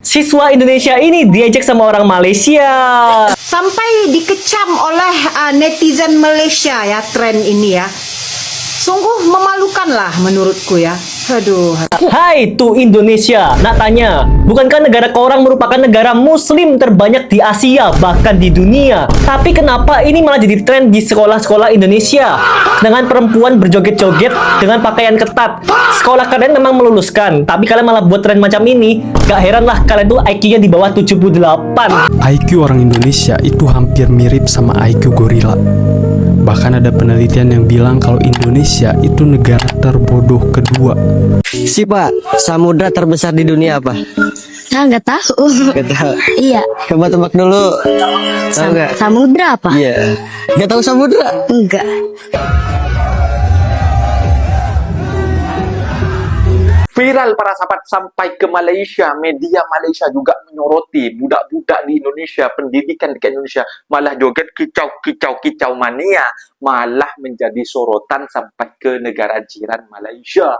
Siswa Indonesia ini diajak sama orang Malaysia. Sampai dikecam oleh netizen Malaysia ya, tren ini ya. Sungguh memalukan lah menurutku ya. Aduh. Hai tuh Indonesia, nak tanya, bukankah negara korang merupakan negara muslim terbanyak di Asia, bahkan di dunia? Tapi kenapa ini malah jadi tren di sekolah-sekolah Indonesia? Dengan perempuan berjoget-joget dengan pakaian ketat. Sekolah kalian memang meluluskan, tapi kalian malah buat tren macam ini. Gak heran lah kalian tuh IQ-nya di bawah 78. IQ orang Indonesia itu hampir mirip sama IQ gorila. Bahkan ada penelitian yang bilang kalau Indonesia itu negara terbodoh kedua. Si Pak, samudra terbesar di dunia apa? Nggak tahu. Gak tahu. Iya. Coba tebak dulu. Tahu nggak? Samudra apa? Iya. Gak tahu samudra? Enggak. Viral para sahabat sampai ke Malaysia, media Malaysia juga menyoroti budak-budak di Indonesia, pendidikan di Indonesia malah joget kicau mania, malah menjadi sorotan sampai ke negara jiran Malaysia.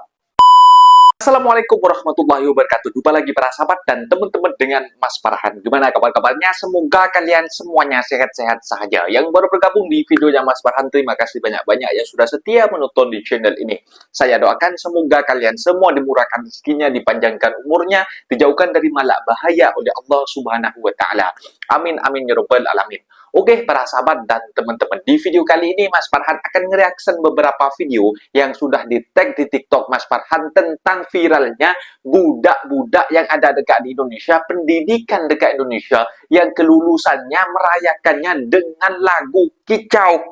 Assalamualaikum warahmatullahi wabarakatuh. Jumpa lagi para sahabat dan teman-teman dengan Mas Farhan. Gimana kabar-kabarnya? Semoga kalian semuanya sehat-sehat saja. Yang baru bergabung di videonya Mas Farhan, terima kasih banyak-banyak yang sudah setia menonton di channel ini. Saya doakan semoga kalian semua dimurahkan rezekinya, dipanjangkan umurnya, dijauhkan dari malak bahaya oleh Allah Subhanahu wa taala. Amin amin ya rabbal alamin. Oke para sahabat dan teman-teman, di video kali ini Mas Farhan akan nge-reaction beberapa video yang sudah di-tag di TikTok Mas Farhan tentang viralnya budak-budak yang ada dekat di Indonesia, pendidikan dekat Indonesia yang kelulusannya merayakannya dengan lagu kicau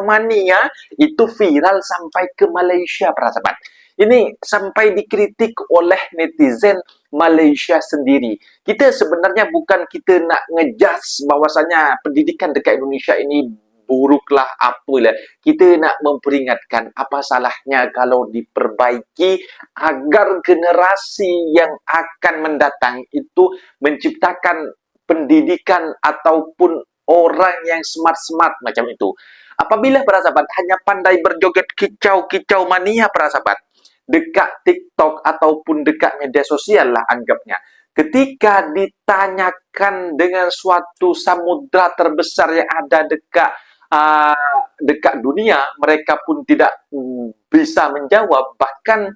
mania, itu viral sampai ke Malaysia para sahabat. Ini sampai dikritik oleh netizen Malaysia sendiri. Kita sebenarnya bukan kita nak ngejas bahwasanya pendidikan dekat Indonesia ini buruklah apalah. Kita nak memperingatkan apa salahnya kalau diperbaiki agar generasi yang akan mendatang itu menciptakan pendidikan ataupun orang yang smart-smart macam itu. Apabila para sahabat hanya pandai berjoget kicau mania para sahabat, dekat TikTok ataupun dekat media sosial lah anggapnya, ketika ditanyakan dengan suatu samudra terbesar yang ada dekat dunia, mereka pun tidak bisa menjawab. Bahkan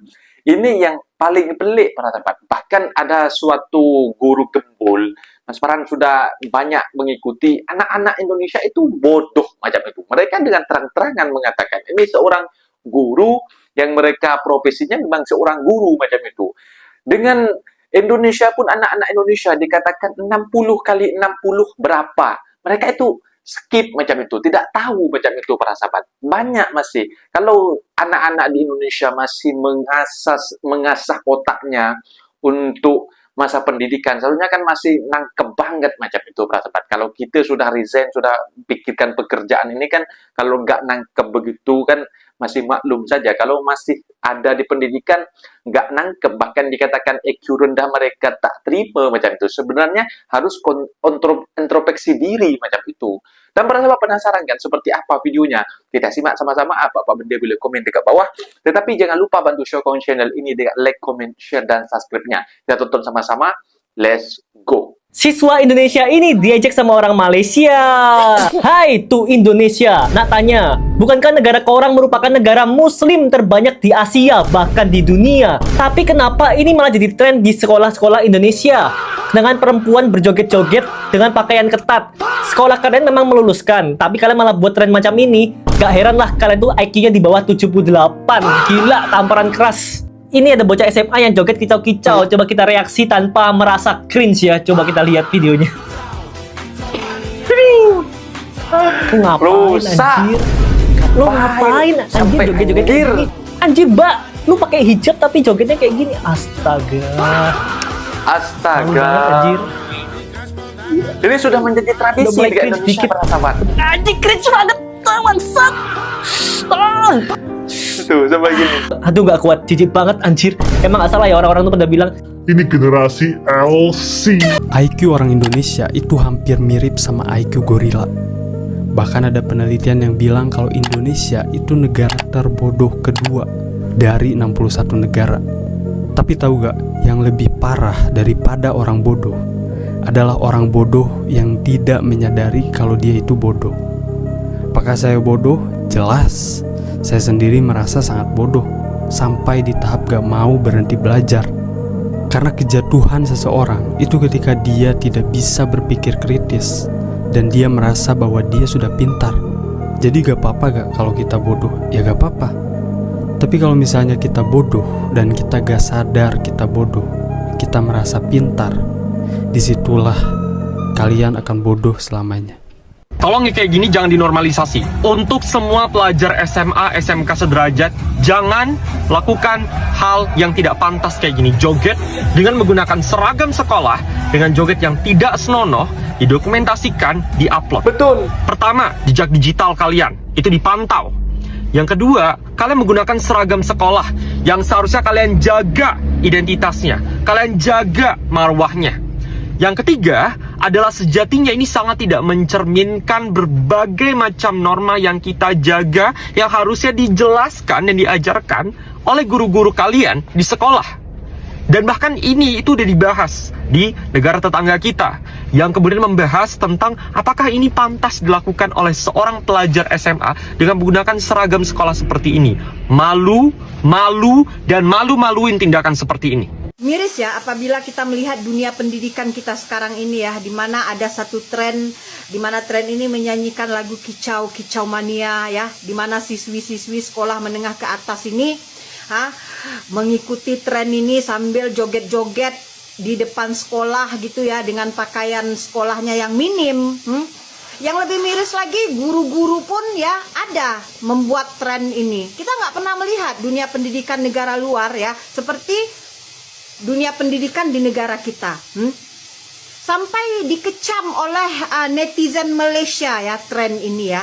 ini yang paling pelik para sahabat, bahkan ada suatu guru gembul, Mas Farhan sudah banyak mengikuti, anak-anak Indonesia itu bodoh macam itu. Mereka dengan terang-terangan mengatakan ini seorang guru yang mereka profesinya memang seorang guru macam itu. Dengan Indonesia pun anak-anak Indonesia dikatakan 60 kali 60 berapa. Mereka itu skip macam itu, tidak tahu macam itu para sahabat. Banyak masih. Kalau anak-anak di Indonesia masih mengasah otaknya untuk masa pendidikan, seharusnya kan masih nangkep banget macam itu para sahabat. Kalau kita sudah resign, sudah pikirkan pekerjaan ini kan, kalau nggak nangkep begitu kan masih maklum saja. Kalau masih ada di pendidikan nggak nangkep, bahkan dikatakan IQ rendah, mereka tak terima macam itu. Sebenarnya harus introspeksi diri macam itu. Dan para sahabat penasaran kan seperti apa videonya? Kita simak sama-sama. Apa benda boleh komen dekat bawah. Tetapi jangan lupa bantu share channel ini dengan like, comment, share, dan subscribe-nya. Kita tonton sama-sama. Let's go. Siswa Indonesia ini diajak sama orang Malaysia. Hai tuh Indonesia, nak tanya, bukankah negara korang merupakan negara muslim terbanyak di Asia, bahkan di dunia? Tapi kenapa ini malah jadi tren di sekolah-sekolah Indonesia? Dengan perempuan berjoget-joget dengan pakaian ketat. Sekolah kalian memang meluluskan, tapi kalian malah buat tren macam ini. Gak heran lah kalian tuh IQ-nya di bawah 78. Gila, tamparan keras. Ini ada bocah SMA yang joget kicau-kicau. Coba kita reaksi tanpa merasa cringe ya. Coba kita lihat videonya. Lu ngapain anjir? Lu ngapain anjir joget-joget kayak gini? Anjir, Mbak, lu pakai hijab tapi jogetnya kayak gini. Astaga. Anjir. Ini sudah menjadi tradisi di Indonesia para sahabat. Anjir, cringe banget. Bangsat. Tuh, sama gini. Aduh, gak kuat, jijik banget anjir. Emang gak salah ya orang-orang tuh pada bilang ini generasi LC. IQ orang Indonesia itu hampir mirip sama IQ gorila. Bahkan ada penelitian yang bilang kalau Indonesia itu negara terbodoh kedua dari 61 negara. Tapi tahu gak, yang lebih parah daripada orang bodoh adalah orang bodoh yang tidak menyadari kalau dia itu bodoh. Apakah saya bodoh? Jelas. Saya sendiri merasa sangat bodoh, sampai di tahap gak mau berhenti belajar. Karena kejatuhan seseorang itu ketika dia tidak bisa berpikir kritis dan dia merasa bahwa dia sudah pintar. Jadi gak apa-apa gak kalau kita bodoh? Ya gak apa-apa. Tapi kalau misalnya kita bodoh dan kita gak sadar kita bodoh, kita merasa pintar, disitulah kalian akan bodoh selamanya. Tolong ya kayak gini jangan dinormalisasi. Untuk semua pelajar SMA, SMK sederajat, jangan lakukan hal yang tidak pantas kayak gini. Joget dengan menggunakan seragam sekolah, dengan joget yang tidak senonoh, didokumentasikan, diupload. Betul. Pertama, jejak digital kalian, itu dipantau. Yang kedua, kalian menggunakan seragam sekolah yang seharusnya kalian jaga identitasnya, kalian jaga marwahnya. Yang ketiga adalah sejatinya ini sangat tidak mencerminkan berbagai macam norma yang kita jaga, yang harusnya dijelaskan dan diajarkan oleh guru-guru kalian di sekolah. Dan bahkan ini itu udah dibahas di negara tetangga kita, yang kemudian membahas tentang apakah ini pantas dilakukan oleh seorang pelajar SMA dengan menggunakan seragam sekolah seperti ini. Malu, dan malu-maluin tindakan seperti ini. Miris ya apabila kita melihat dunia pendidikan kita sekarang ini ya, di mana ada satu tren, di mana tren ini menyanyikan lagu kicau mania ya, di mana siswi-siswi sekolah menengah ke atas ini mengikuti tren ini sambil joget-joget di depan sekolah gitu ya, dengan pakaian sekolahnya yang minim. Yang lebih miris lagi, guru-guru pun ya ada membuat tren ini. Kita nggak pernah melihat dunia pendidikan negara luar ya seperti dunia pendidikan di negara kita. Sampai dikecam oleh netizen Malaysia ya tren ini ya.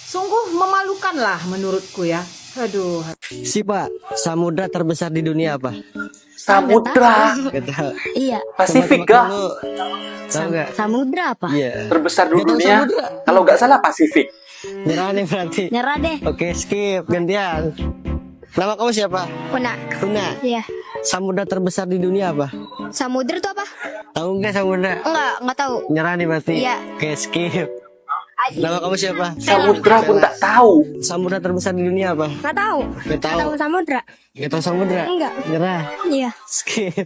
Sungguh memalukan lah menurutku ya. Aduh. Si Pak, samudra terbesar di dunia apa? Samudra. Gak tahu. Iya. Pasifik kah? Tahu gak? Samudra apa? Iya. Terbesar di Gak tahu dunia. samudra. Kalau nggak salah Pasifik. Nyerah nih berarti. Nyerah deh. Oke, skip, gantian. Nama kamu siapa? Puna. Tuna. Iya. Samudra terbesar di dunia apa? Samudra itu apa? Tahu nggak samudra? Enggak tahu. Nyerah nih berarti. Iya. Oke, skip. Nama kamu siapa? Samudra pun tak tahu. Samudra terbesar di dunia apa? Nggak tahu. Nggak tahu. samudra. Nggak tahu samudra? Enggak. Nyerah. Iya. Skip.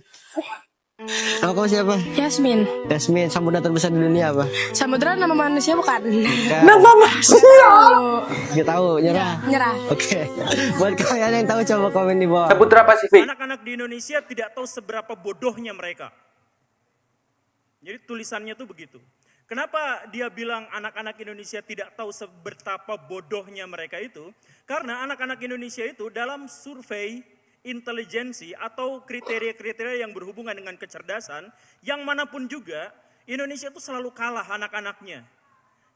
Nama kamu siapa? Yasmin. Yasmin. Samudra terbesar di dunia apa? Samudra nama manusia bukan? Nama manusia. Nggak tahu. Nyerah. Nyerah. Oke. Buat kalian yang tahu coba komen di bawah. Samudra Pasifik. Anak-anak di Indonesia tidak tahu seberapa bodohnya mereka. Jadi tulisannya tuh begitu. Kenapa dia bilang anak-anak Indonesia tidak tahu seberapa bodohnya mereka itu? Karena anak-anak Indonesia itu dalam survei intelijensi atau kriteria-kriteria yang berhubungan dengan kecerdasan, yang manapun juga, Indonesia itu selalu kalah anak-anaknya.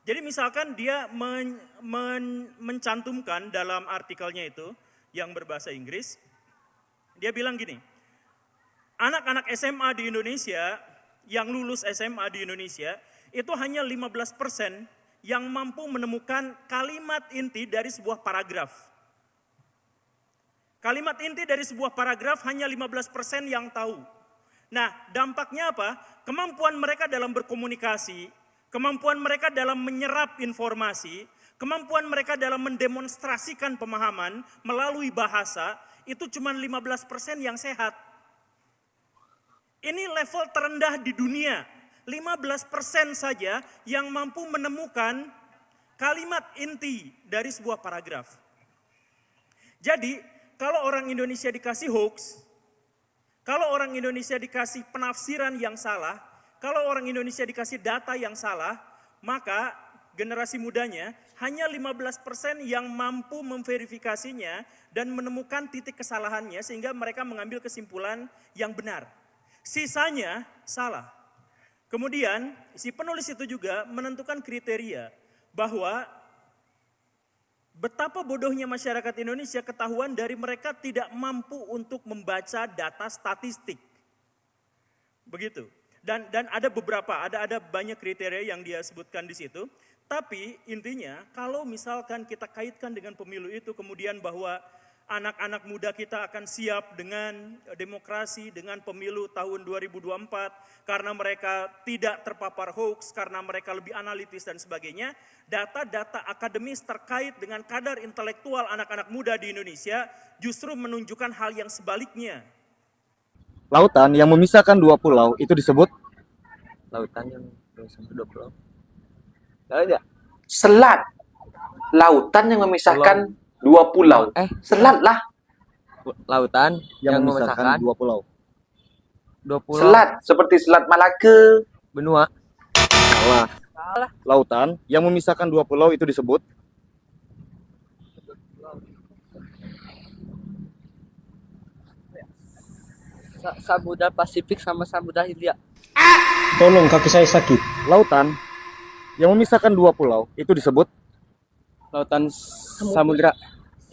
Jadi misalkan dia mencantumkan dalam artikelnya itu, yang berbahasa Inggris, dia bilang gini, anak-anak SMA di Indonesia, yang lulus SMA di Indonesia, itu hanya 15% yang mampu menemukan kalimat inti dari sebuah paragraf. Kalimat inti dari sebuah paragraf hanya 15% yang tahu. Nah, dampaknya apa? Kemampuan mereka dalam berkomunikasi, kemampuan mereka dalam menyerap informasi, kemampuan mereka dalam mendemonstrasikan pemahaman melalui bahasa, itu cuma 15% yang sehat. Ini level terendah di dunia. 15% saja yang mampu menemukan kalimat inti dari sebuah paragraf. Jadi, kalau orang Indonesia dikasih hoax, kalau orang Indonesia dikasih penafsiran yang salah, kalau orang Indonesia dikasih data yang salah, maka generasi mudanya hanya 15% yang mampu memverifikasinya dan menemukan titik kesalahannya sehingga mereka mengambil kesimpulan yang benar. Sisanya salah. Kemudian si penulis itu juga menentukan kriteria bahwa betapa bodohnya masyarakat Indonesia ketahuan dari mereka tidak mampu untuk membaca data statistik. Begitu. Dan ada beberapa, ada banyak kriteria yang dia sebutkan di situ. Tapi intinya kalau misalkan kita kaitkan dengan pemilu itu kemudian bahwa anak-anak muda kita akan siap dengan demokrasi, dengan pemilu tahun 2024, karena mereka tidak terpapar hoax, karena mereka lebih analitis dan sebagainya. Data-data akademis terkait dengan kadar intelektual anak-anak muda di Indonesia justru menunjukkan hal yang sebaliknya. Lautan yang memisahkan dua pulau itu disebut lautan yang memisahkan dua pulau. Ada. Selat. Lautan yang memisahkan dua pulau. Selat lah. Lautan yang memisahkan dua pulau. Dua pulau. Selat seperti Selat Malaka. Benua. Salah. Lautan yang memisahkan dua pulau itu disebut Samudra Pasifik sama Samudra Hindia. Tolong, kaki saya sakit. Lautan yang memisahkan dua pulau itu disebut lautan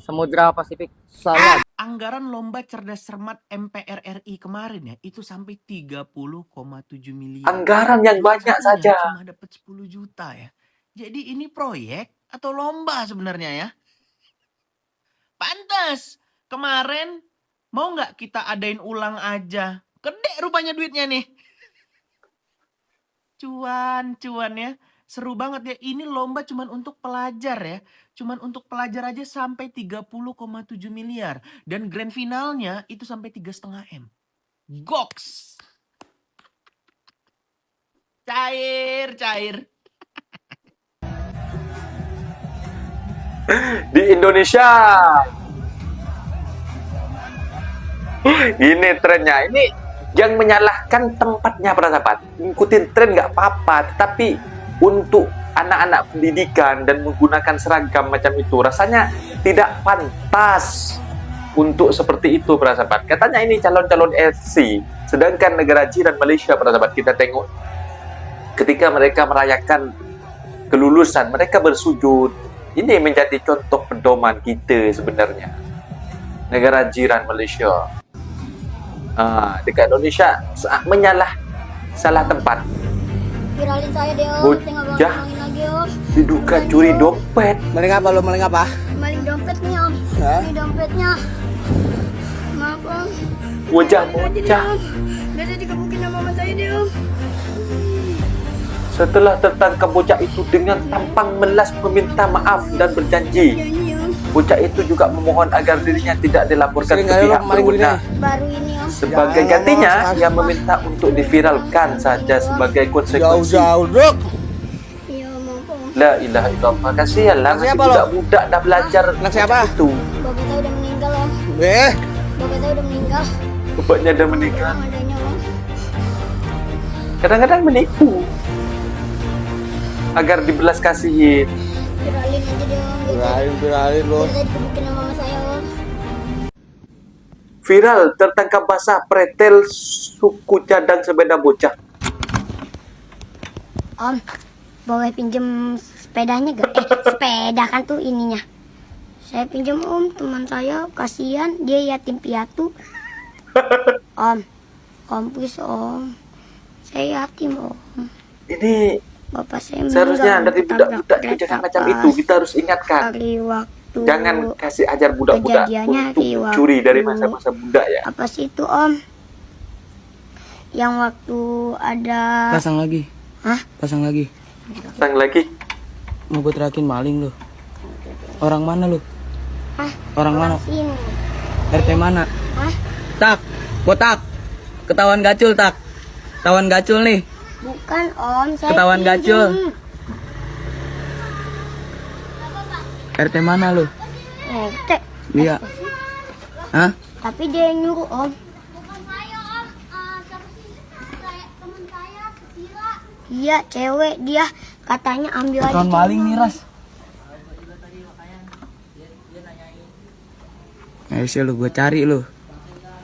Samudra Pasifik. Salah. Anggaran lomba cerdas cermat MPR RI kemarin ya itu sampai 30,7 miliar. Anggaran yang banyak saja. Cuma dapat 10 juta ya. Jadi ini proyek atau lomba sebenarnya ya? Pantes. Kemarin mau nggak kita adain ulang aja? Gede rupanya duitnya nih. Cuan ya. Seru banget ya. Ini lomba cuman untuk pelajar ya. Cuman untuk pelajar aja sampai 30,7 miliar. Dan grand finalnya itu sampai 3,5 M. Goks. Cair. Di Indonesia. Ini trennya. Ini yang menyalahkan tempatnya para sahabat. Ngikutin tren nggak apa-apa, tetapi untuk anak-anak pendidikan dan menggunakan seragam macam itu rasanya tidak pantas untuk seperti itu para sahabat. Katanya ini calon-calon LC, sedangkan negara jiran Malaysia para sahabat, kita tengok ketika mereka merayakan kelulusan mereka bersujud. Ini menjadi contoh pedoman kita sebenarnya. Negara jiran Malaysia, dekat Indonesia salah tempat. Viralin saya deh, Bocah diduga curi dompet. Maling apa lo? Maling apa? Maling dompetnya, Om. Ini dompetnya. Maaf, Om. Wajah bocah. Biasa dikebukin sama mama saya deh, Om. Setelah tertangkap bocah itu dengan tampang melas meminta maaf dan berjanji. Bocah itu juga memohon agar dirinya tidak dilaporkan ke pihak berwenang. Baru ini, Om. Sebagai gantinya, ia meminta untuk diviralkan saja sebagai konsekuensi. Jauh, Dok. Iya, maaf, Om. La ilaha illallah. Kasihanlah, masih budak-budak dah belajar Anak siapa? itu. Bapak saya udah meninggal, Om. Bapak saya udah meninggal. Bapaknya dah meninggal. Kurang adanya, Om. Kadang-kadang menipu agar dibelas kasihin. Viralin aja deh, Om. Viralin lo. Biasa dikebukin sama mama saya, Om. Viral tertangkap basah pretel suku cadang sepeda bocah. Om, boleh pinjem sepedanya gak? Sepeda kan tuh ininya. Saya pinjam, Om, teman saya kasihan dia yatim piatu. Om please, Om. Saya yatim, Om. Ini Bapak saya seharusnya meninggal dari budak-budak ketabrak jangan kereta macam pas itu. Kita harus ingatkan. Hari waktu Jangan kasih ajar budak-budak kejadiannya untuk hari mencuri dari waktu- masa-masa budak ya. apa sih itu, Om? Yang waktu ada Pasang lagi. Hah? Pasang lagi. Sang lagi. Mau gue terakin maling lo. Orang mana lo? Hah? Orang mana? Sini. RT mana? Hah? Tak. Botak. Ketahuan gacul, tak. Ketahuan gacul nih. Bukan, Om, saya Ketahuan pinjem. gacul. RT mana lo? RT. Iya. Hah? Tapi dia yang nyuruh, Om. Iya, cewek dia katanya ambil aja. Ketahuan maling nih, Ras. Ayo sih lu, gue cari lu.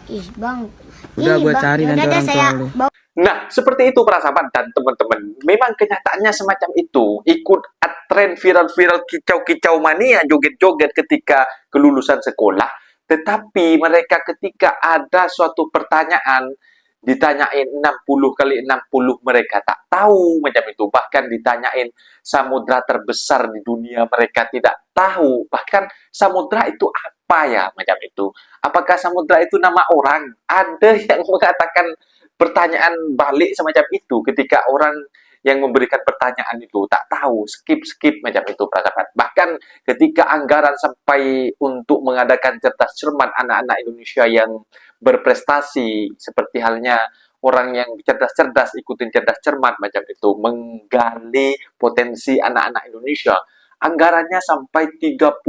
Ih, Bang. Udah, Ini, gua Bang. cari Udah nanti deh, orang saya tua lu. bawa. Nah, seperti itu para sahabat dan teman-teman. Memang kenyataannya semacam itu. Ikut tren viral-viral kicau-kicau mania, joget-joget ketika kelulusan sekolah. Tetapi mereka ketika ada suatu pertanyaan, ditanyain 60 kali 60, mereka tak tahu macam itu. Bahkan ditanyain samudra terbesar di dunia, mereka tidak tahu bahkan samudra itu apa ya, macam itu. Apakah samudra itu nama orang? Ada yang mengatakan pertanyaan balik semacam itu ketika orang yang memberikan pertanyaan itu tak tahu, skip macam itu persahabat. Bahkan ketika anggaran sampai untuk mengadakan cerdas cermat anak-anak Indonesia yang berprestasi, seperti halnya orang yang cerdas-cerdas ikutin cerdas cermat macam itu, menggali potensi anak-anak Indonesia, anggarannya sampai 30,5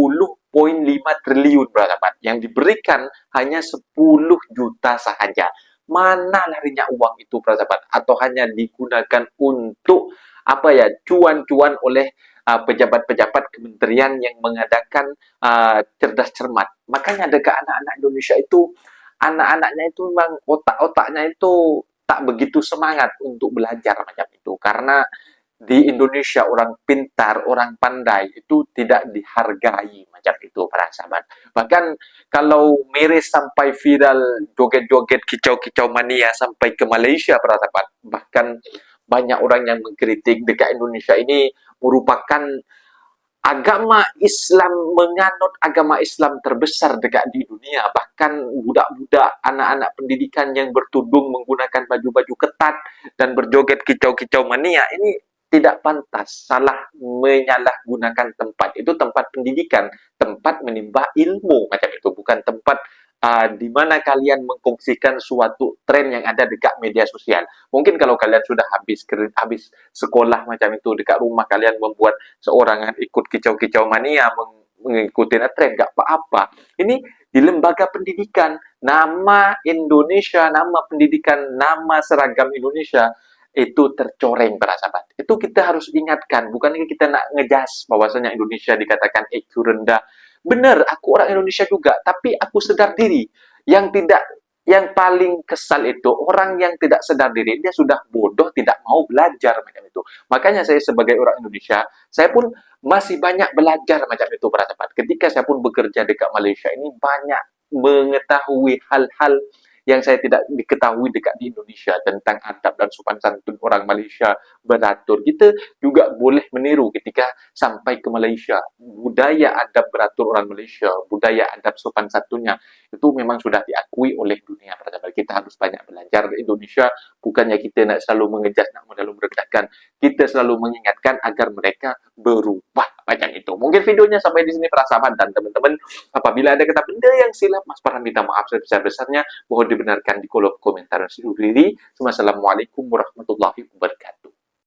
triliun persahabat. Yang diberikan hanya 10 juta saja. Mana larinya uang itu persahabat? Atau hanya digunakan untuk apa ya, cuan-cuan oleh pejabat-pejabat kementerian yang mengadakan cerdas cermat. Makanya dekat anak-anak Indonesia itu, anak-anaknya itu memang otak-otaknya itu tak begitu semangat untuk belajar macam itu. Karena di Indonesia orang pintar, orang pandai itu tidak dihargai macam itu para sahabat. Bahkan kalau miris sampai viral joget-joget kicau-kicau mania sampai ke Malaysia para sahabat. Bahkan banyak orang yang mengkritik dekat Indonesia ini merupakan agama Islam, menganut agama Islam terbesar dekat di dunia. Bahkan budak-budak, anak-anak pendidikan yang bertudung menggunakan baju-baju ketat dan berjoget kicau-kicau mania ini tidak pantas, salah menyalahgunakan tempat. Itu tempat pendidikan, tempat menimba ilmu macam itu, bukan tempat di mana kalian mengkongsikan suatu tren yang ada dekat media sosial. Mungkin kalau kalian sudah habis sekolah macam itu, dekat rumah kalian membuat seorang ikut kicau-kicau mania, mengikuti tren, nggak apa-apa. Ini di lembaga pendidikan, nama Indonesia, nama pendidikan, nama seragam Indonesia, itu tercoreng para sahabat. Itu kita harus ingatkan, bukannya kita nak ngejas bahwasanya Indonesia dikatakan IQ rendah. Benar, aku orang Indonesia juga, tapi aku sedar diri. Yang paling kesal itu orang yang tidak sadar diri, dia sudah bodoh, tidak mau belajar macam itu. Makanya saya sebagai orang Indonesia, saya pun masih banyak belajar macam itu para sahabat. Ketika saya pun bekerja dekat Malaysia ini, banyak mengetahui hal-hal yang saya tidak diketahui dekat di Indonesia tentang adab dan sopan santun orang Malaysia beratur. Kita juga boleh meniru ketika sampai ke Malaysia. Budaya adab beratur orang Malaysia, budaya adab sopan santunnya, itu memang sudah diakui oleh dunia. Kita harus banyak belajar di Indonesia, bukannya kita nak selalu mengejas, nak selalu merendahkan. Kita selalu mengingatkan agar mereka berubah macam itu. Mungkin videonya sampai di sini para sahabat dan teman-teman. Apabila ada kata benda yang silap, Mas Farhan minta maaf sebesar-besarnya. Mohon dibenarkan di kolom komentar. Assalamualaikum warahmatullahi wabarakatuh.